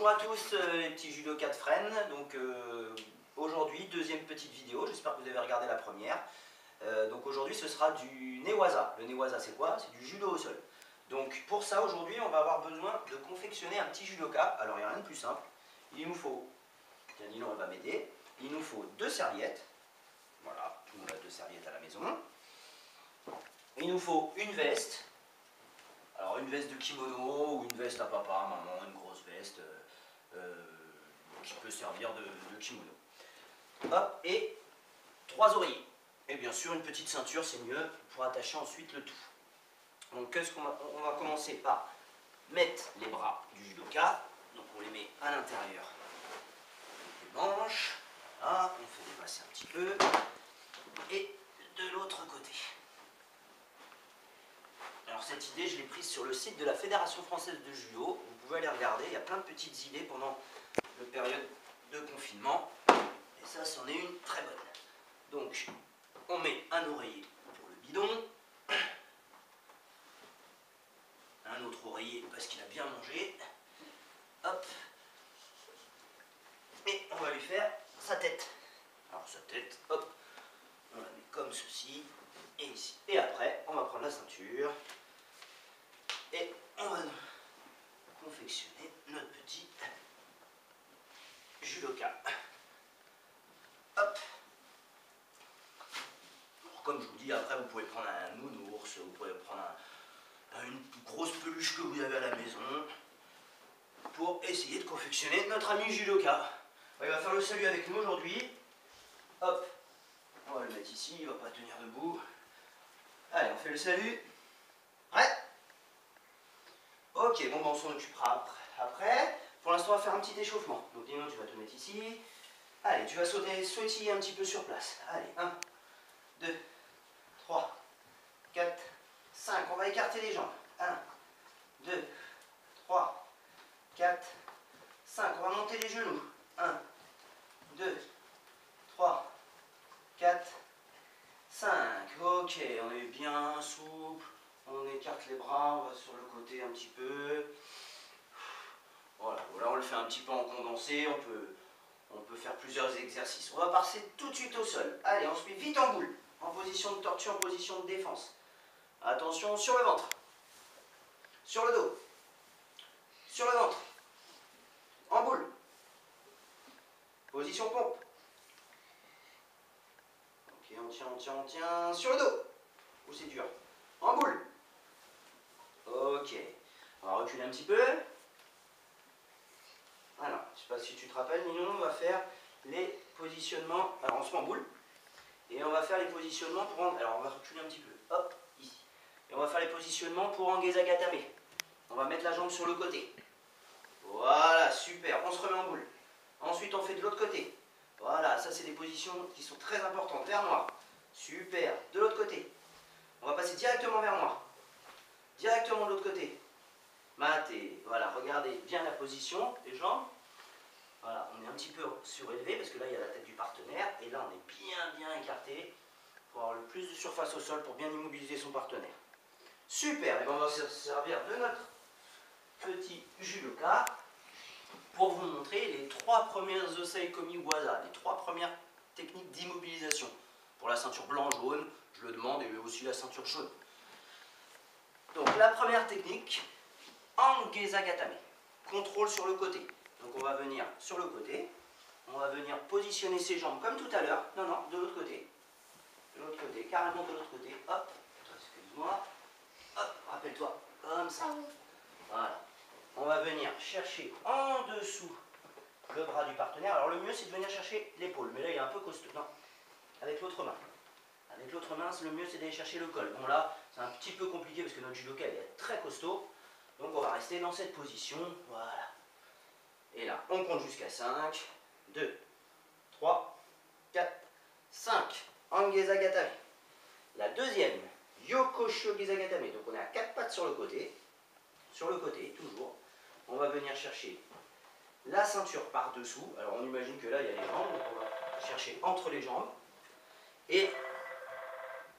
Bonjour à tous les petits judokas de Fresnes. Donc aujourd'hui, deuxième petite vidéo, j'espère que vous avez regardé la première. Donc aujourd'hui ce sera du newaza. Le newaza c'est quoi? C'est du judo au sol. Donc pour ça aujourd'hui on va avoir besoin de confectionner un petit judoka. Alors il n'y a rien de plus simple. Il nous faut, Danilo elle va m'aider, il nous faut 2 serviettes. Voilà, tout le monde a 2 serviettes à la maison. Il nous faut une veste. Alors une veste de kimono ou une veste à papa, maman, une grosse veste qui peut servir de kimono. Hop, et 3 oreillers. Et bien sûr une petite ceinture, c'est mieux pour attacher ensuite le tout. Donc qu'est-ce qu'on va, on va commencer par mettre les bras du judoka. Donc on les met à l'intérieur des manches. Là, on fait dépasser un petit peu. Et de l'autre côté. Alors cette idée, je l'ai prise sur le site de la Fédération Française de Judo. Vous pouvez aller regarder, il y a plein de petites idées pendant la période de confinement. Et ça, c'en est une très bonne. Donc, on met un oreiller pour le bidon. Un autre oreiller parce qu'il a bien mangé. Hop. Et on va lui faire sa tête. Alors sa tête, hop, on la met comme ceci. Et ici. Et après, on va prendre la ceinture. Et on va confectionner notre petit judoka. Hop. Alors, comme je vous dis, après vous pouvez prendre un nounours, vous pouvez prendre une grosse peluche que vous avez à la maison pour essayer de confectionner notre ami judoka. Il va faire le salut avec nous aujourd'hui. Hop. On va le mettre ici, il ne va pas tenir debout. Allez, on fait le salut. Prêt? Ok, bon, ben on s'en occupera après. Pour l'instant, on va faire un petit échauffement. Donc, Dino, tu vas te mettre ici. Allez, tu vas sautiller un petit peu sur place. Allez, 1, 2, 3, 4, 5. On va écarter les jambes. 1, 2, 3, 4, 5. On va monter les genoux. 1, 2, 3, 4, 5. Ok, on est bien souple. On écarte les bras, on va sur le côté un petit peu. Voilà, on le fait un petit peu en condensé, on peut faire plusieurs exercices. On va passer tout de suite au sol. Allez, on se met vite en boule, en position de tortue, en position de défense. Attention sur le ventre, sur le dos, sur le ventre, en boule. Position pompe. Ok, on tient, sur le dos. Ou c'est dur. En boule. Ok, on va reculer un petit peu. Alors, je ne sais pas si tu te rappelles, Nino, on va faire les positionnements. Alors, on se met en boule. Et on va faire les positionnements pour... Alors, on va reculer un petit peu. Hop, ici. Et on va faire les positionnements pour Angeza Gatame. On va mettre la jambe sur le côté. Voilà, super. On se remet en boule. Ensuite, on fait de l'autre côté. Voilà, ça, c'est des positions qui sont très importantes. Vers moi. Super. De l'autre côté. On va passer directement vers moi. Directement de l'autre côté. Matez, voilà, regardez bien la position des jambes. Voilà, on est un petit peu surélevé parce que là il y a la tête du partenaire et là on est bien écarté pour avoir le plus de surface au sol pour bien immobiliser son partenaire. Super, et bien on va se servir de notre petit judoka pour vous montrer les 3 premières Osaekomi Waza, les 3 premières techniques d'immobilisation. Pour la ceinture blanc-jaune, je le demande, et aussi la ceinture jaune. Donc la première technique, Angeza Gatame, contrôle sur le côté. Donc on va venir sur le côté, on va venir positionner ses jambes comme tout à l'heure. Non, de l'autre côté. De l'autre côté, carrément de l'autre côté. Hop, excuse-moi. Hop, rappelle-toi, comme ça. Voilà. On va venir chercher en dessous le bras du partenaire. Alors le mieux c'est de venir chercher l'épaule, mais là il est un peu costaud. Non, avec l'autre main. Avec l'autre main, le mieux c'est d'aller chercher le col. Bon là, c'est un petit peu compliqué parce que notre judoka est très costaud. Donc on va rester dans cette position, voilà. Et là, on compte jusqu'à 5, 2, 3, 4, 5. Angeza Gatame. La deuxième, Yokosho Geza Gatame. Donc on est à 4 pattes sur le côté. Sur le côté, toujours. On va venir chercher la ceinture par-dessous. Alors on imagine que là, il y a les jambes. Donc on va chercher entre les jambes. Et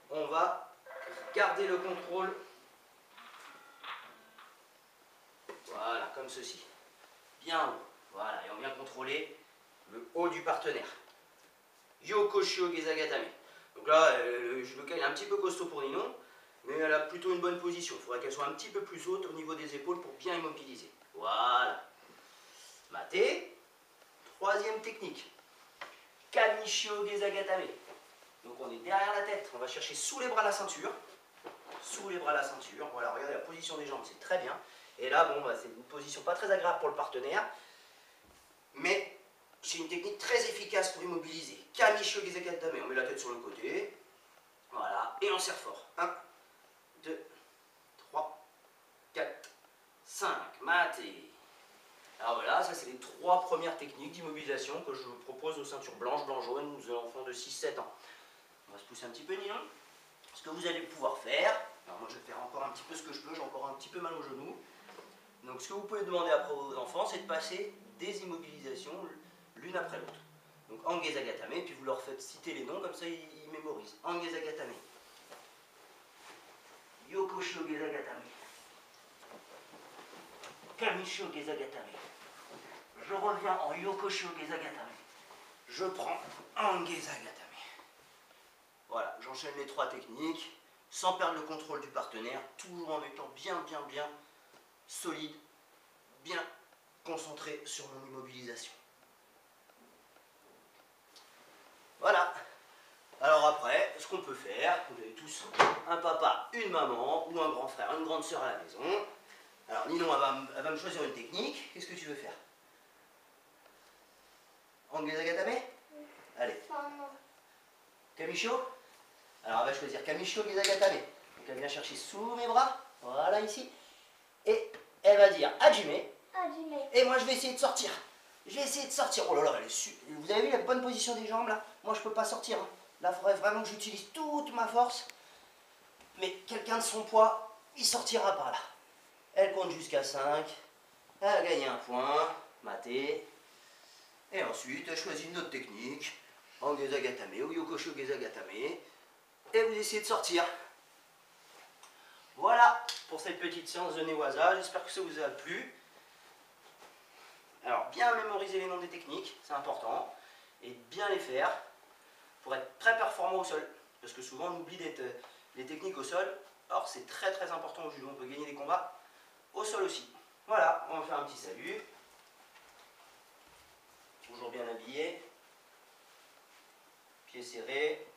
on va garder le contrôle. Voilà, comme ceci. Bien haut. Voilà, et on vient contrôler le haut du partenaire. Yoko Shio Gezagatame. Donc là, le judoka est un petit peu costaud pour Ninon, mais elle a plutôt une bonne position. Il faudrait qu'elle soit un petit peu plus haute au niveau des épaules pour bien immobiliser. Voilà. Maté. Troisième technique. Kamishio Gezagatame. Donc on est derrière la tête. On va chercher sous les bras la ceinture. Sous les bras la ceinture. Voilà, regardez la position des jambes, c'est très bien. Et là, bon, bah, c'est une position pas très agréable pour le partenaire. Mais c'est une technique très efficace pour immobiliser. Kamishio Gezagatame. On met la tête sur le côté. Voilà. Et on serre fort. 1, 2, 3, 4, 5. Maté. Alors voilà, ça c'est les 3 premières techniques d'immobilisation que je vous propose aux ceintures blanches, blanc-jaune, aux enfants de 6-7 ans. On va se pousser un petit peu, Ninon. Ce que vous allez pouvoir faire, alors moi je vais faire encore un petit peu ce que je peux, j'ai encore un petit peu mal au genou. Donc ce que vous pouvez demander après vos enfants, c'est de passer des immobilisations l'une après l'autre. Donc Angezagatame, puis vous leur faites citer les noms, comme ça ils mémorisent. Angezagatame. Yokoshio Gezagatame. Kamishio Gezagatame. Je reviens en Yokoshio Gezagatame. Je prends Angezagatame. Voilà, j'enchaîne les 3 techniques, sans perdre le contrôle du partenaire, toujours en étant bien solide, bien concentré sur mon immobilisation. Voilà. Alors après, ce qu'on peut faire, vous avez tous un papa, une maman, ou un grand frère, une grande sœur à la maison. Alors Ninon, elle va me choisir une technique. Qu'est-ce que tu veux faire? Angezagatame? Allez. Kamishio? Alors elle va choisir Kamishio Gezagatame. Donc elle vient chercher sous mes bras, voilà ici. Et elle va dire Hajime. Et moi je vais essayer de sortir. Je vais essayer de sortir. Oh là là, vous avez vu la bonne position des jambes là? Moi je peux pas sortir. Hein. Là il faudrait vraiment que j'utilise toute ma force. Mais quelqu'un de son poids, il sortira pas là. Elle compte jusqu'à 5. Elle a gagné un point. Maté. Et ensuite elle choisit une autre technique. Angezagatame ou Yokoshio Gezagatame. Et vous essayez de sortir. Voilà pour cette petite séance de Newaza. J'espère que ça vous a plu. Alors, bien mémoriser les noms des techniques, c'est important. Et bien les faire pour être très performant au sol. Parce que souvent, on oublie les techniques au sol. Alors, c'est très important au judo. On peut gagner des combats au sol aussi. Voilà, on va faire un petit salut. Toujours bien habillé. Pieds serrés.